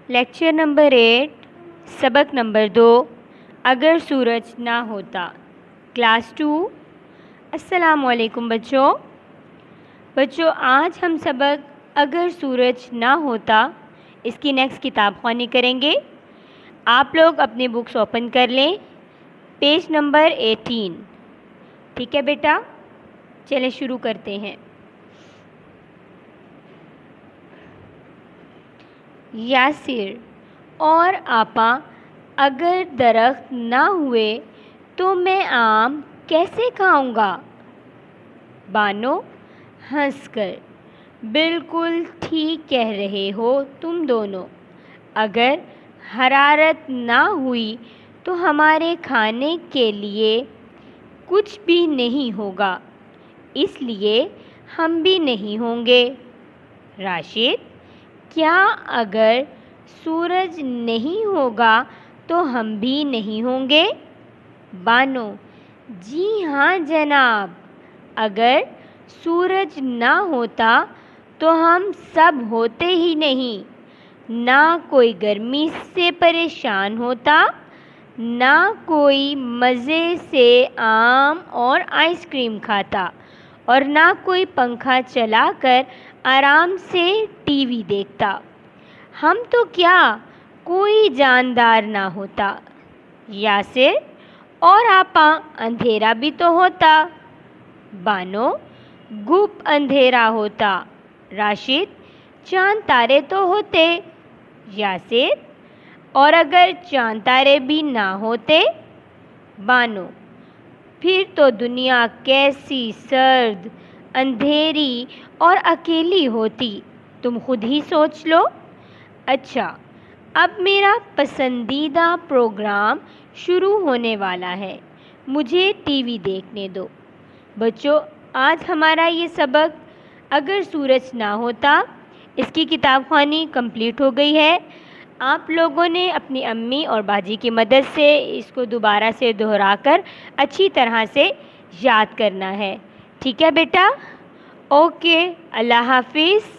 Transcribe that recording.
Lecture number 8 سبق number 2 اگر سورج نہ ہوتا کلاس 2۔ السلام علیکم بچوں آج ہم سبق اگر سورج نہ ہوتا اس کی نیکسٹ کتاب خوانی کریں گے۔ آپ لوگ اپنے بکس اوپن کر لیں، پیج نمبر 18۔ ٹھیک ہے بیٹا، چلیں شروع کرتے ہیں۔ یاسر اور آپا اگر درخت نہ ہوئے تو میں آم کیسے کھاؤں گا؟ بانو ہنس کر، بالکل ٹھیک کہہ رہے ہو تم دونوں، اگر حرارت نہ ہوئی تو ہمارے کھانے کے لیے کچھ بھی نہیں ہوگا، اس لیے ہم بھی نہیں ہوں گے۔ راشد، کیا اگر سورج نہیں ہوگا تو ہم بھی نہیں ہوں گے؟ بانو، جی ہاں جناب، اگر سورج نہ ہوتا تو ہم سب ہوتے ہی نہیں، نہ کوئی گرمی سے پریشان ہوتا، نہ کوئی مزے سے آم اور آئس کریم کھاتا، اور نہ کوئی پنکھا چلا کر آرام سے ٹی وی دیکھتا، ہم تو کیا کوئی جاندار نہ ہوتا۔ یاسر اور آپا اندھیرا بھی تو ہوتا۔ بانو، گپ اندھیرا ہوتا۔ راشد، چاند تارے تو ہوتے۔ یاسر، اور اگر چاند تارے بھی نہ ہوتے؟ بانو، پھر تو دنیا کیسی سرد، اندھیری اور اکیلی ہوتی، تم خود ہی سوچ لو۔ اچھا، اب میرا پسندیدہ پروگرام شروع ہونے والا ہے، مجھے ٹی وی دیکھنے دو۔ بچوں آج ہمارا یہ سبق اگر سورج نہ ہوتا اس کی کتاب خوانی کمپلیٹ ہو گئی ہے۔ آپ لوگوں نے اپنی امی اور باجی کی مدد سے اس کو دوبارہ سے دہرا کر اچھی طرح سے یاد کرنا ہے۔ ٹھیک ہے بیٹا؟ اوکے، اللہ حافظ۔